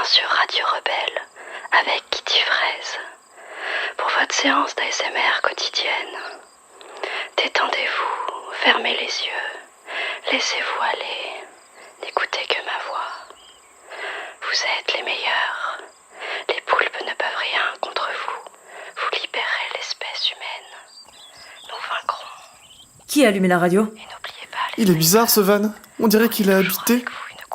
sur Radio Rebelle avec Kitty Fraise pour votre séance d'ASMR quotidienne. Détendez-vous, fermez les yeux, laissez-vous aller, n'écoutez que ma voix. Vous êtes les meilleurs. Les poulpes ne peuvent rien contre vous. Vous libérez l'espèce humaine. Nous vaincrons. Qui a allumé la radio? Et n'oubliez pas Il est bizarre ce van. On dirait qu'il a habité.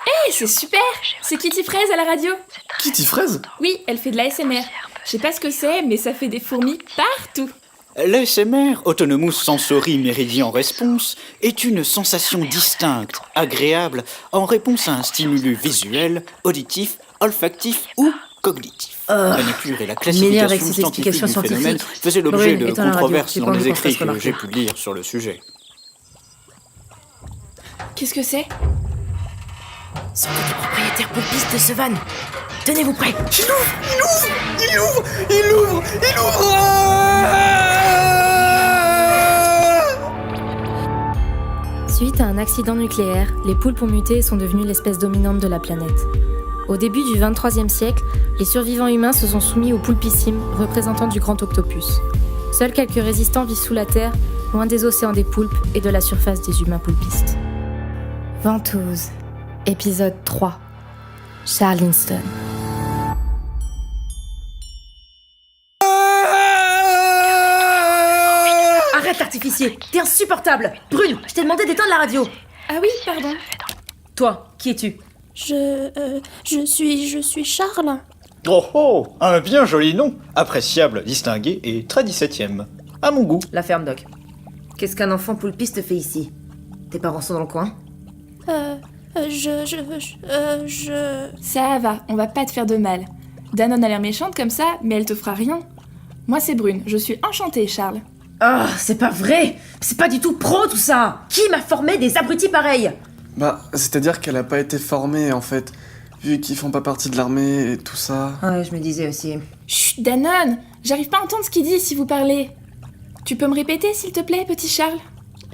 Hey, c'est super! C'est Kitty Fraise à la radio. Kitty Fraise? Oui, elle fait de l'ASMR. Je sais pas ce que c'est, mais ça fait des fourmis partout. L'ASMR, Autonomous Sensory Meridian Response, est une sensation distincte, agréable, en réponse à un stimulus visuel, auditif, olfactif ou cognitif. La nature et la M'énerve avec classification ces scientifique explications du phénomène scientifiques. faisaient l'objet Lorraine, de éteins la radio, controverses j'ai dans pas envie les qu'on se fasse écrits que remarquer. j'ai pu lire sur le sujet. Qu'est-ce que c'est? Sont des propriétaires poulpistes de ce van. Tenez-vous prêts. Il ouvre Suite à un accident nucléaire, les poulpes ont muté et sont devenues l'espèce dominante de la planète. Au début du XXIIIe siècle, les survivants humains se sont soumis aux poulpissimes, représentants du grand octopus. Seuls quelques résistants vivent sous la terre, loin des océans des poulpes et de la surface des humains poulpistes. Ventouse, épisode 3. Charleston. Arrête l'artificier. T'es insupportable. Brune, je t'ai demandé d'éteindre la radio. Ah oui, pardon. Toi, qui es-tu? Je suis Charles. Oh oh, un bien joli nom, appréciable, distingué et très 17e. À mon goût. La ferme, Doc. Qu'est-ce qu'un enfant poulpiste fait ici? Tes parents sont dans le coin? Ça va, on va pas te faire de mal. Danone a l'air méchante comme ça, mais elle te fera rien. Moi c'est Brune, je suis enchantée, Charles. Ah, c'est pas vrai. C'est pas du tout pro tout ça. Qui m'a formé des abrutis pareils? Bah, c'est-à-dire qu'elle a pas été formée en fait. Vu qu'ils font pas partie de l'armée et tout ça. Ouais, je me disais aussi. Chut, Danone, j'arrive pas à entendre ce qu'il dit si vous parlez. Tu peux me répéter s'il te plaît, petit Charles?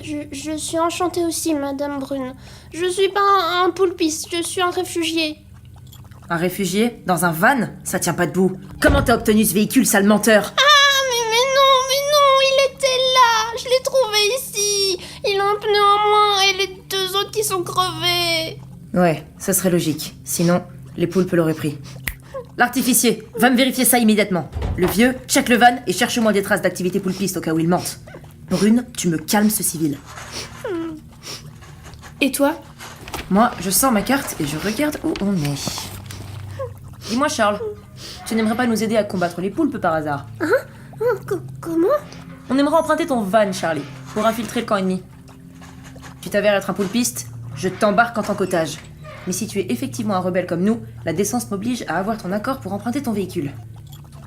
Je suis enchantée aussi, Madame Brune. Je suis pas un poulpiste, je suis un réfugié. Un réfugié? Dans un van? Ça tient pas debout. Comment t'as obtenu ce véhicule, sale menteur? Mais non, il était là. Je l'ai trouvé ici. Il a un pneu en moins et les deux autres qui sont crevés. Ouais, ça serait logique. Sinon, les poulpes l'auraient pris. L'artificier, va me vérifier ça immédiatement. Le vieux, check le van et cherche-moi des traces d'activité poulpiste au cas où il mente. Brune, tu me calmes ce civil. Et toi? Moi, je sors ma carte et je regarde où on est. Dis-moi, Charles, tu n'aimerais pas nous aider à combattre les poulpes par hasard? Comment? On aimerait emprunter ton van, Charlie, pour infiltrer le camp ennemi. Tu t'avères être un poulpiste, je t'embarque en tant qu'otage. Mais si tu es effectivement un rebelle comme nous, la décence m'oblige à avoir ton accord pour emprunter ton véhicule.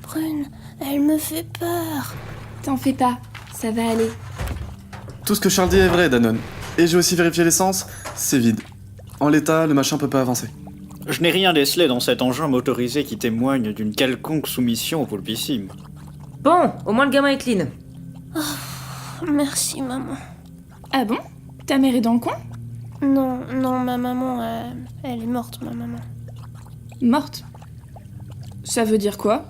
Brune, elle me fait peur. T'en fais pas, ça va aller. Tout ce que Charles dit est vrai, Danone. Et j'ai aussi vérifié l'essence, c'est vide. En l'état, le machin peut pas avancer. Je n'ai rien décelé dans cet engin motorisé qui témoigne d'une quelconque soumission au poulpissime. Bon, au moins le gamin est clean. Merci, maman. Ah bon? Ta mère est dans le coin? Non, ma maman, elle est morte, ma maman. Morte? Ça veut dire quoi?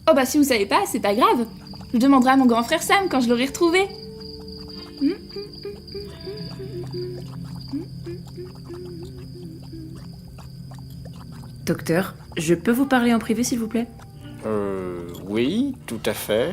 Oh bah si vous savez pas, c'est pas grave. Je demanderai à mon grand frère Sam quand je l'aurai retrouvé. Docteur, je peux vous parler en privé, s'il vous plaît? Oui, tout à fait.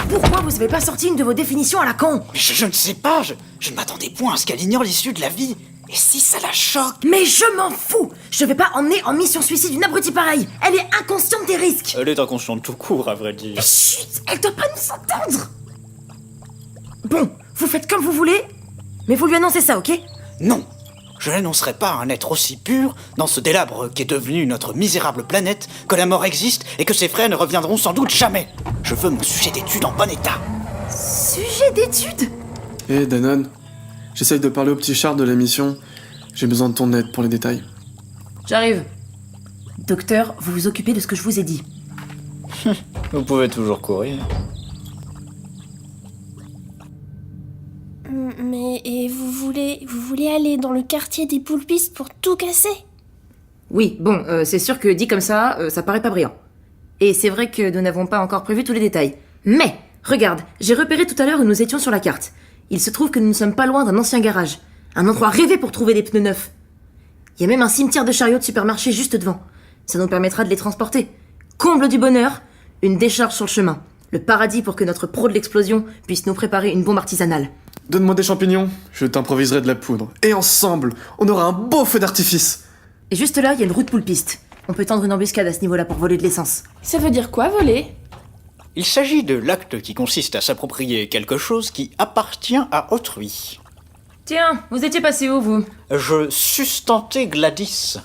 Pourquoi vous avez pas sorti une de vos définitions à la con? Mais je ne sais pas, je ne m'attendais point à ce qu'elle ignore l'issue de la vie. Et si ça la choque? Mais je m'en fous! Je vais pas emmener en mission suicide une abrutie pareille! Elle est inconsciente des risques! Elle est inconsciente tout court, à vrai dire. Chut! Elle doit pas nous entendre! Bon, vous faites comme vous voulez, mais vous lui annoncez ça, ok? Non, je n'annoncerai pas à un être aussi pur, dans ce délabre qui est devenu notre misérable planète, que la mort existe et que ses frères ne reviendront sans doute jamais. Je veux mon sujet d'étude en bon état. Sujet d'étude? Eh Danone, j'essaye de parler au petit Charles de la mission. J'ai besoin de ton aide pour les détails. J'arrive. Docteur, vous vous occupez de ce que je vous ai dit. Vous pouvez toujours courir. Mais et vous voulez aller dans le quartier des poulpistes pour tout casser? Oui, bon, c'est sûr que dit comme ça paraît pas brillant. Et c'est vrai que nous n'avons pas encore prévu tous les détails. Mais, regarde, j'ai repéré tout à l'heure où nous étions sur la carte. Il se trouve que nous ne sommes pas loin d'un ancien garage. Un endroit rêvé pour trouver des pneus neufs. Il y a même un cimetière de chariots de supermarché juste devant. Ça nous permettra de les transporter. Comble du bonheur, une décharge sur le chemin. Le paradis pour que notre pro de l'explosion puisse nous préparer une bombe artisanale. Donne-moi des champignons, je t'improviserai de la poudre. Et ensemble, on aura un beau feu d'artifice. Et juste là, il y a le route poulpiste. On peut tendre une embuscade à ce niveau-là pour voler de l'essence. Ça veut dire quoi, voler? Il s'agit de l'acte qui consiste à s'approprier quelque chose qui appartient à autrui. Tiens, vous étiez passé où, vous? Je sustentais Gladys.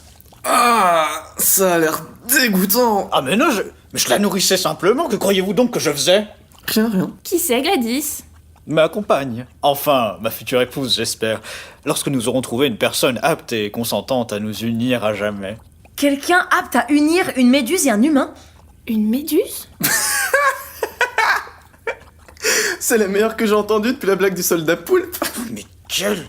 Ah, ça a l'air dégoûtant. Ah mais non, je la nourrissais simplement, que croyez-vous donc que je faisais? Rien. Qui c'est, Gladys? Ma compagne. Enfin, ma future épouse, j'espère. Lorsque nous aurons trouvé une personne apte et consentante à nous unir à jamais. Quelqu'un apte à unir une méduse et un humain? Une méduse? C'est la meilleure que j'ai entendue depuis la blague du soldat poulpe. Mais quel...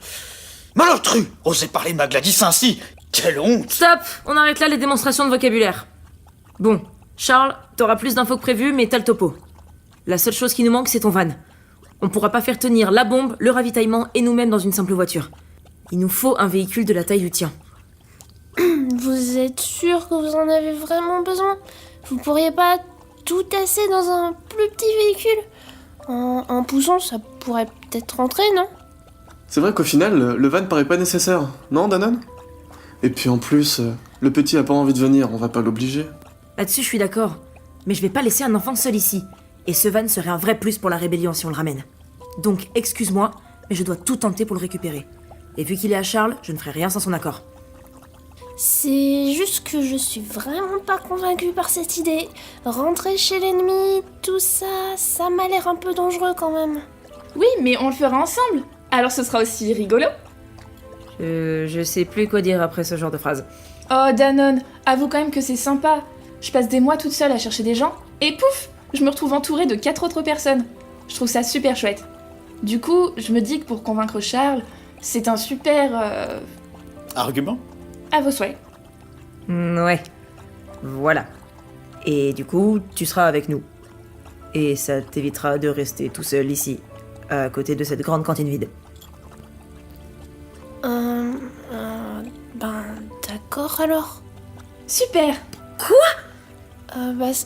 Malotru! Osez parler de ma Gladys ainsi! Quelle honte! Stop! On arrête là les démonstrations de vocabulaire. Bon, Charles, t'auras plus d'infos que prévu, mais t'as le topo. La seule chose qui nous manque, c'est ton van. On pourra pas faire tenir la bombe, le ravitaillement et nous-mêmes dans une simple voiture. Il nous faut un véhicule de la taille du tien. Vous êtes sûr que vous en avez vraiment besoin? Vous pourriez pas tout tasser dans un plus petit véhicule? En poussant, ça pourrait peut-être rentrer, non? C'est vrai qu'au final, le van paraît pas nécessaire, non, Danone? Et puis en plus, le petit a pas envie de venir, on va pas l'obliger. Là-dessus, je suis d'accord. Mais je vais pas laisser un enfant seul ici. Et ce van serait un vrai plus pour la rébellion si on le ramène. Donc, excuse-moi, mais je dois tout tenter pour le récupérer. Et vu qu'il est à Charles, je ne ferai rien sans son accord. C'est juste que je suis vraiment pas convaincue par cette idée. Rentrer chez l'ennemi, tout ça, ça m'a l'air un peu dangereux quand même. Oui, mais on le fera ensemble. Alors ce sera aussi rigolo. Je sais plus quoi dire après ce genre de phrase. Oh, Danone, avoue quand même que c'est sympa. Je passe des mois toute seule à chercher des gens, et pouf, je me retrouve entourée de 4 autres personnes. Je trouve ça super chouette. Du coup, je me dis que pour convaincre Charles, c'est un super... Argument? À vos souhaits. Ouais. Voilà. Et du coup, tu seras avec nous. Et ça t'évitera de rester tout seul ici, à côté de cette grande cantine vide. Ben, d'accord alors. Super.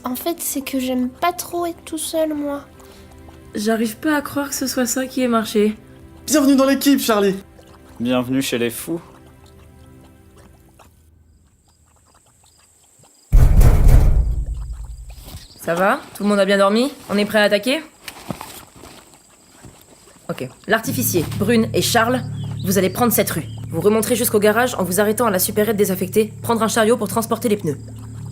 En fait, c'est que j'aime pas trop être tout seul, moi. J'arrive pas à croire que ce soit ça qui ait marché. Bienvenue dans l'équipe, Charlie. Bienvenue chez les fous. Ça va? Tout le monde a bien dormi? On est prêt à attaquer? Ok. L'artificier, Brune et Charles, vous allez prendre cette rue. Vous remonterez jusqu'au garage en vous arrêtant à la supérette désaffectée, prendre un chariot pour transporter les pneus.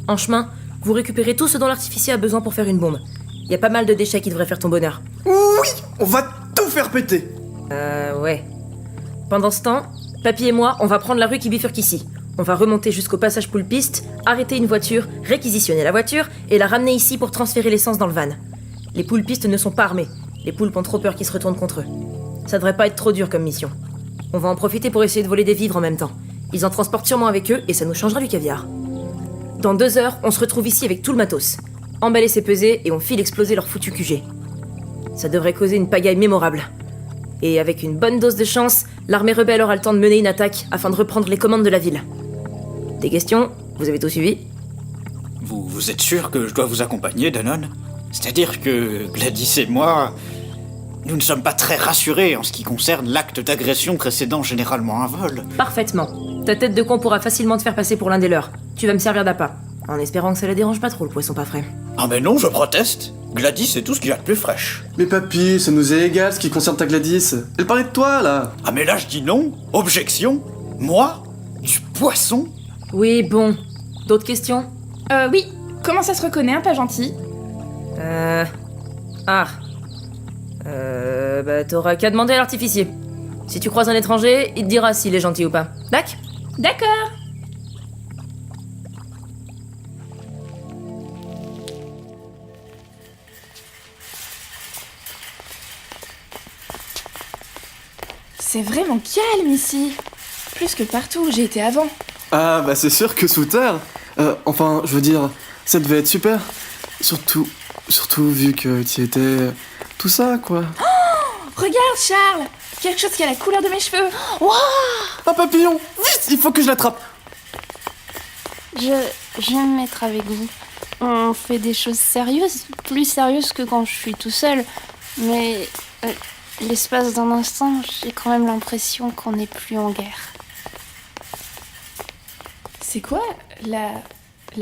En chemin, vous récupérez tout ce dont l'artificier a besoin pour faire une bombe. Il y a pas mal de déchets qui devraient faire ton bonheur. Oui, on va tout faire péter. Ouais. Pendant ce temps, Papy et moi, on va prendre la rue qui bifurque ici. On va remonter jusqu'au passage poulpiste, arrêter une voiture, réquisitionner la voiture et la ramener ici pour transférer l'essence dans le van. Les poulpistes ne sont pas armés. Les poulpes ont trop peur qu'ils se retournent contre eux. Ça devrait pas être trop dur comme mission. On va en profiter pour essayer de voler des vivres en même temps. Ils en transportent sûrement avec eux et ça nous changera du caviar. Dans 2 heures, on se retrouve ici avec tout le matos. Emballer c'est peser et on file exploser leur foutu QG. Ça devrait causer une pagaille mémorable. Et avec une bonne dose de chance, l'armée rebelle aura le temps de mener une attaque afin de reprendre les commandes de la ville. Des questions? Vous avez tout suivi? Vous êtes sûr que je dois vous accompagner, Danone? C'est-à-dire que Gladys et moi, nous ne sommes pas très rassurés en ce qui concerne l'acte d'agression précédant généralement un vol. Parfaitement. Ta tête de con pourra facilement te faire passer pour l'un des leurs. Tu vas me servir d'appât. En espérant que ça la dérange pas trop, le poisson pas frais. Ah mais non, je proteste. Gladys, c'est tout ce qu'il y a de plus fraîche. Mais papy, ça nous est égal ce qui concerne ta Gladys. Elle parlait de toi, là. Ah mais là, je dis non. Objection. Moi? Du poisson? Oui, bon. D'autres questions? Oui. Comment ça se reconnaît un pas gentil? T'auras qu'à demander à l'artificier. Si tu croises un étranger, il te dira s'il est gentil ou pas. Dac? D'accord. C'est vraiment calme ici. Plus que partout où j'ai été avant. Ah, bah c'est sûr que sous terre. Enfin, je veux dire, ça devait être super. Surtout vu que tu étais. Tout ça, quoi. Regarde, Charles! Quelque chose qui a la couleur de mes cheveux. Un papillon! Vite, il faut que je l'attrape! Je viens me mettre avec vous. On fait des choses sérieuses, plus sérieuses que quand je suis tout seul. Mais l'espace d'un instant, j'ai quand même l'impression qu'on n'est plus en guerre. C'est quoi la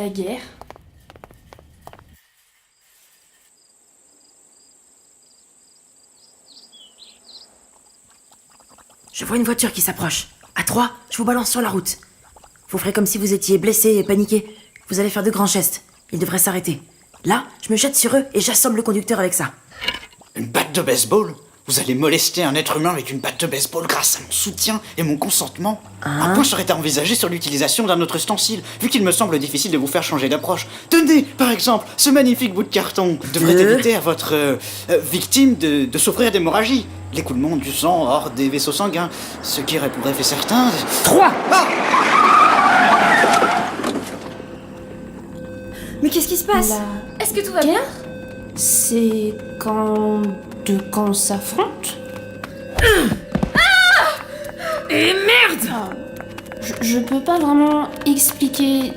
guerre? Je vois une voiture qui s'approche. À 3, je vous balance sur la route. Vous ferez comme si vous étiez blessé et paniqué. Vous allez faire de grands gestes. Ils devraient s'arrêter. Là, je me jette sur eux et j'assomme le conducteur avec ça. Une batte de baseball? Vous allez molester un être humain avec une batte de baseball grâce à mon soutien et mon consentement? Un point serait à envisager sur l'utilisation d'un autre ustensile, vu qu'il me semble difficile de vous faire changer d'approche. Tenez, par exemple, ce magnifique bout de carton devrait éviter à votre victime de souffrir d'hémorragie. L'écoulement du sang hors des vaisseaux sanguins, ce qui aurait pour effet certain... 3! Ah! Mais qu'est-ce qui se passe? Est-ce que tout va bien? C'est quand deux camps s'affrontent. Et merde! Je peux pas vraiment expliquer.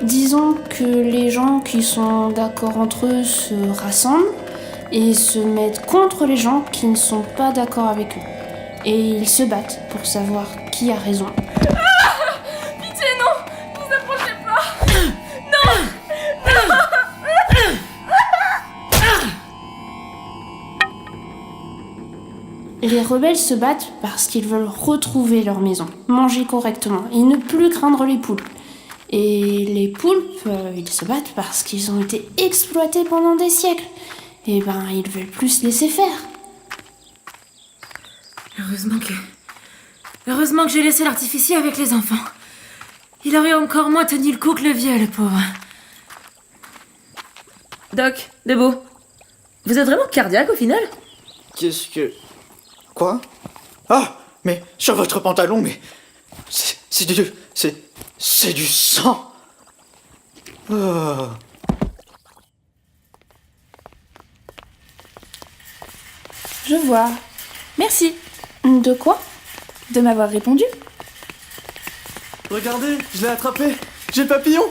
Disons que les gens qui sont d'accord entre eux se rassemblent et se mettent contre les gens qui ne sont pas d'accord avec eux. Et ils se battent pour savoir qui a raison. Pitié, non! Ne vous approchez pas! Les rebelles se battent parce qu'ils veulent retrouver leur maison, manger correctement et ne plus craindre les poulpes. Et les poulpes, ils se battent parce qu'ils ont été exploités pendant des siècles. Et ben, ils veulent plus se laisser faire. Heureusement que j'ai laissé l'artificier avec les enfants. Il aurait encore moins tenu le coup que le vieux, le pauvre. Doc, debout. Vous êtes vraiment cardiaque au final? Qu'est-ce que... Quoi? Ah! Mais sur votre pantalon, mais... C'est du sang! Oh. Je vois. Merci De quoi? de m'avoir répondu. Regardez, je l'ai attrapé! J'ai le papillon!